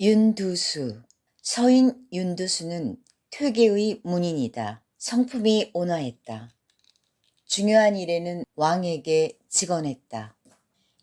윤두수. 서인 윤두수는 퇴계의 문인이다. 성품이 온화했다. 중요한 일에는 왕에게 직언했다.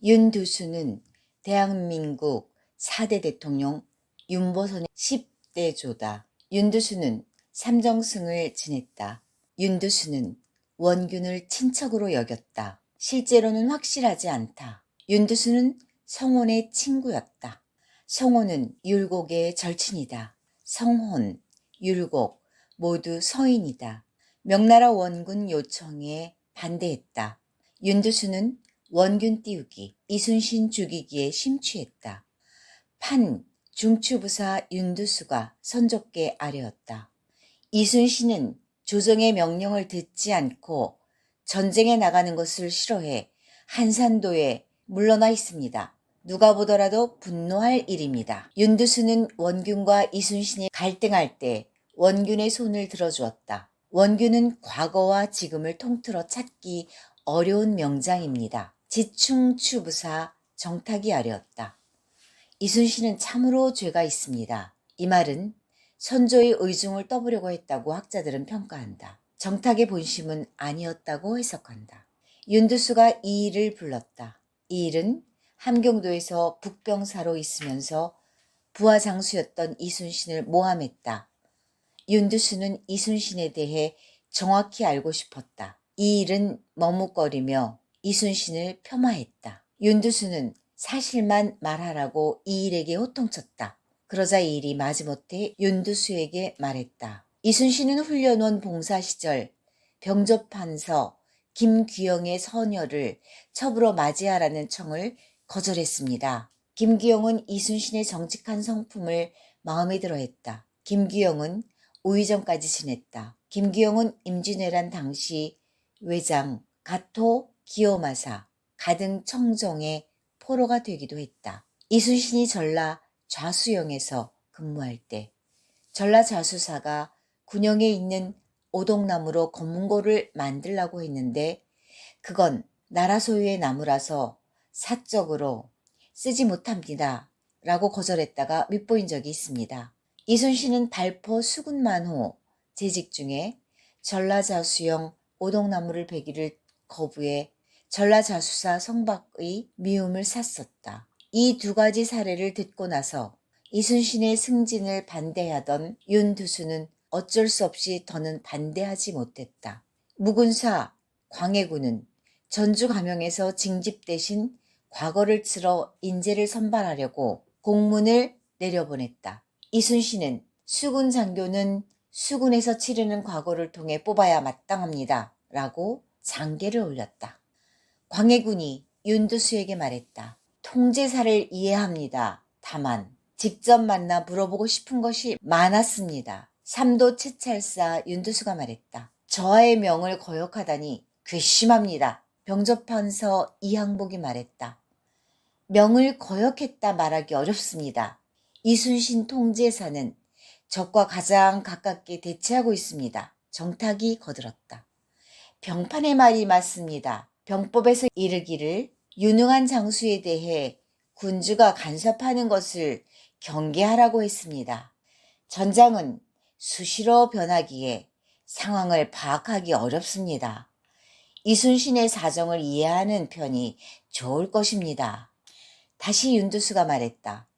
윤두수는 대한민국 4대 대통령 윤보선의 10대조다. 윤두수는 삼정승을 지냈다. 윤두수는 원균을 친척으로 여겼다. 실제로는 확실하지 않다. 윤두수는 성혼의 친구였다. 성혼은 율곡의 절친이다. 성혼, 율곡 모두 서인이다. 명나라 원군 요청에 반대했다. 윤두수는 원균 띄우기, 이순신 죽이기에 심취했다. 판, 중추부사 윤두수가 선조께 아뢰었다. 이순신은 조정의 명령을 듣지 않고 전쟁에 나가는 것을 싫어해 한산도에 물러나 있습니다. 누가 보더라도 분노할 일입니다. 윤두수는 원균과 이순신이 갈등할 때 원균의 손을 들어주었다. 원균은 과거와 지금을 통틀어 찾기 어려운 명장입니다. 지충추부사 정탁이 아뢰었다. 이순신은 참으로 죄가 있습니다. 이 말은 선조의 의중을 떠보려고 했다고 학자들은 평가한다. 정탁의 본심은 아니었다고 해석한다. 윤두수가 이 일을 불렀다. 이 일은 함경도에서 북병사로 있으면서 부하 장수였던 이순신을 모함했다. 윤두수는 이순신에 대해 정확히 알고 싶었다. 이 일은 머뭇거리며 이순신을 폄하했다. 윤두수는 사실만 말하라고 이 일에게 호통쳤다. 그러자 이 일이 마지못해 윤두수에게 말했다. 이순신은 훈련원 봉사 시절 병접판서 김귀영의 서녀를 첩으로 맞이하라는 청을 거절했습니다. 김귀영은 이순신의 정직한 성품을 마음에 들어했다. 김귀영은 우의정까지 지냈다. 김귀영은 임진왜란 당시 외장, 가토, 기요마사, 가등 청정의 포로가 되기도 했다. 이순신이 전라 좌수영에서 근무할 때 전라 좌수사가 군영에 있는 오동나무로 검문고를 만들라고 했는데 그건 나라 소유의 나무라서 사적으로 쓰지 못합니다. 라고 거절했다가 밉보인 적이 있습니다. 이순신은 발포 수군만호 재직 중에 전라좌수영 오동나무를 베기를 거부해 전라좌수사 성박의 미움을 샀었다. 이 두 가지 사례를 듣고 나서 이순신의 승진을 반대하던 윤두수는 어쩔 수 없이 더는 반대하지 못했다. 무군사 광해군은 전주 감영에서 징집 대신 과거를 치러 인재를 선발하려고 공문을 내려보냈다. 이순신은 수군 장교는 수군에서 치르는 과거를 통해 뽑아야 마땅합니다. 라고 장계를 올렸다. 광해군이 윤두수에게 말했다. 통제사를 이해합니다. 다만 직접 만나 물어보고 싶은 것이 많았습니다. 삼도 채찰사 윤두수가 말했다. 저하의 명을 거역하다니 괘씸합니다. 병접판서 이항복이 말했다. 명을 거역했다 말하기 어렵습니다. 이순신 통제사는 적과 가장 가깝게 대치하고 있습니다. 정탁이 거들었다. 병판의 말이 맞습니다. 병법에서 이르기를 유능한 장수에 대해 군주가 간섭하는 것을 경계하라고 했습니다. 전장은 수시로 변하기에 상황을 파악하기 어렵습니다. 이순신의 사정을 이해하는 편이 좋을 것입니다. 다시 윤두수가 말했다.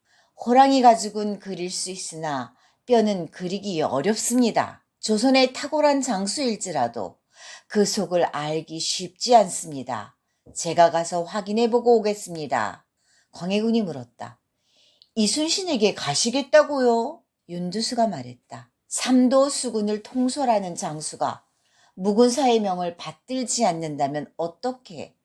호랑이 가죽은 그릴 수 있으나 뼈는 그리기 어렵습니다. 조선의 탁월한 장수일지라도 그 속을 알기 쉽지 않습니다. 제가 가서 확인해보고 오겠습니다. 광해군이 물었다. 이순신에게 가시겠다고요? 윤두수가 말했다. 삼도 수군을 통솔하는 장수가 무군사의 명을 받들지 않는다면 어떻게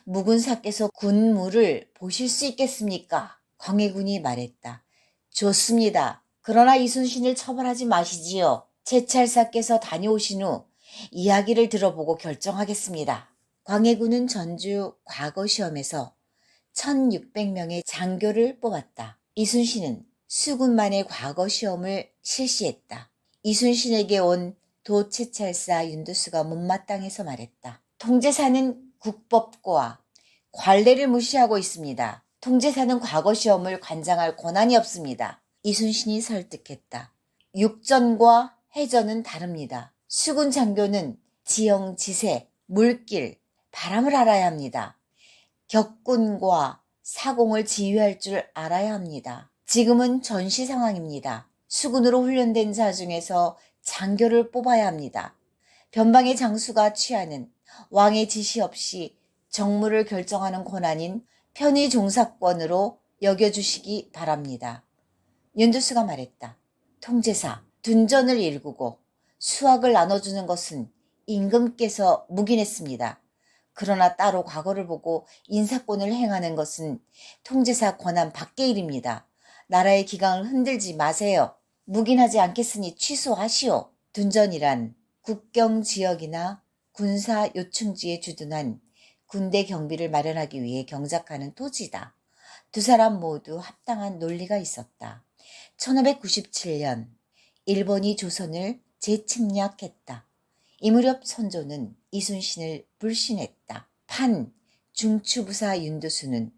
무군사께서 군무를 보실 수 있겠습니까? 광해군이 말했다. 좋습니다. 그러나 이순신을 처벌하지 마시지요. 채찰사께서 다녀오신 후 이야기를 들어보고 결정하겠습니다. 광해군은 전주 과거시험에서 1600명의 장교를 뽑았다. 이순신은 수군만의 과거시험을 실시했다. 이순신에게 온 도채찰사 윤두수가 못마땅해서 말했다. 통제사는 국법과 관례를 무시하고 있습니다. 통제사는 과거시험을 관장할 권한이 없습니다. 이순신이 설득했다. 육전과 해전은 다릅니다. 수군 장교는 지형, 지세, 물길, 바람을 알아야 합니다. 격군과 사공을 지휘할 줄 알아야 합니다. 지금은 전시 상황입니다. 수군으로 훈련된 자 중에서 장교를 뽑아야 합니다. 변방의 장수가 취하는 왕의 지시 없이 정무를 결정하는 권한인 편의 종사권으로 여겨주시기 바랍니다. 윤두수가 말했다. 통제사, 둔전을 일구고 수학을 나눠주는 것은 임금께서 묵인했습니다. 그러나 따로 과거를 보고 인사권을 행하는 것은 통제사 권한 밖의 일입니다. 나라의 기강을 흔들지 마세요. 묵인하지 않겠으니 취소하시오. 둔전이란 국경 지역이나 군사 요충지에 주둔한 군대 경비를 마련하기 위해 경작하는 토지다. 두 사람 모두 합당한 논리가 있었다. 1597년 일본이 조선을 재침략했다. 이 무렵 선조는 이순신을 불신했다. 판 중추부사 윤두수는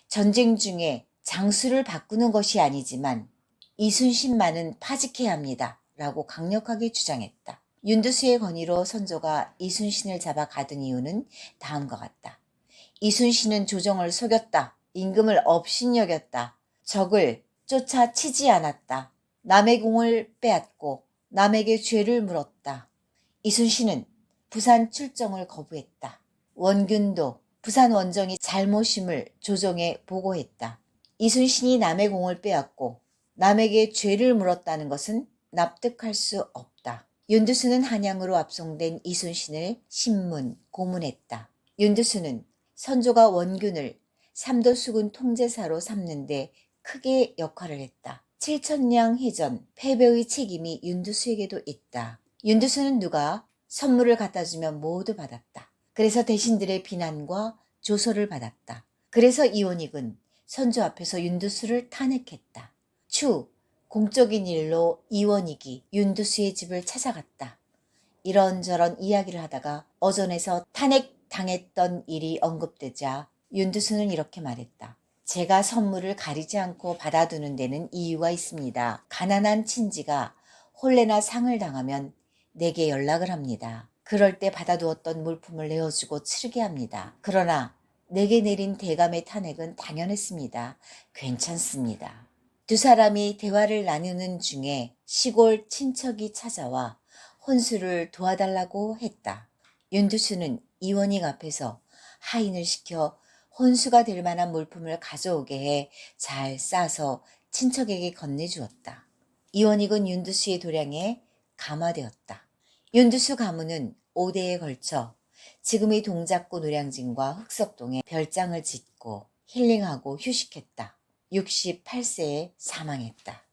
전쟁 중에 장수를 바꾸는 것이 아니지만 이순신만은 파직해야 합니다. 라고 강력하게 주장했다. 윤두수의 건의로 선조가 이순신을 잡아 가둔 이유는 다음과 같다. 이순신은 조정을 속였다. 임금을 업신여겼다. 적을 쫓아 치지 않았다. 남의 공을 빼앗고 남에게 죄를 물었다. 이순신은 부산 출정을 거부했다. 원균도 부산 원정이 잘못임을 조정에 보고했다. 이순신이 남의 공을 빼앗고 남에게 죄를 물었다는 것은 납득할 수 없다. 윤두수는 한양으로 압송된 이순신을 신문, 고문했다. 윤두수는 선조가 원균을 삼도수군 통제사로 삼는데 크게 역할을 했다. 칠천량 해전 패배의 책임이 윤두수에게도 있다. 윤두수는 누가 선물을 갖다 주면 모두 받았다. 그래서 대신들의 비난과 조소를 받았다. 그래서 이원익은 선조 앞에서 윤두수를 탄핵했다. 추, 공적인 일로 이원익이 윤두수의 집을 찾아갔다. 이런저런 이야기를 하다가 어전에서 탄핵당했던 일이 언급되자 윤두수는 이렇게 말했다. 제가 선물을 가리지 않고 받아두는 데는 이유가 있습니다. 가난한 친지가 혼례나 상을 당하면 내게 연락을 합니다. 그럴 때 받아두었던 물품을 내어주고 치르게 합니다. 그러나 내게 내린 대감의 탄핵은 당연했습니다. 괜찮습니다. 두 사람이 대화를 나누는 중에 시골 친척이 찾아와 혼수를 도와달라고 했다. 윤두수는 이원익 앞에서 하인을 시켜 혼수가 될 만한 물품을 가져오게 해 잘 싸서 친척에게 건네주었다. 이원익은 윤두수의 도량에 감화되었다. 윤두수 가문은 5대에 걸쳐 지금의 동작구 노량진과 흑석동에 별장을 짓고 힐링하고 휴식했다. 68세에 사망했다.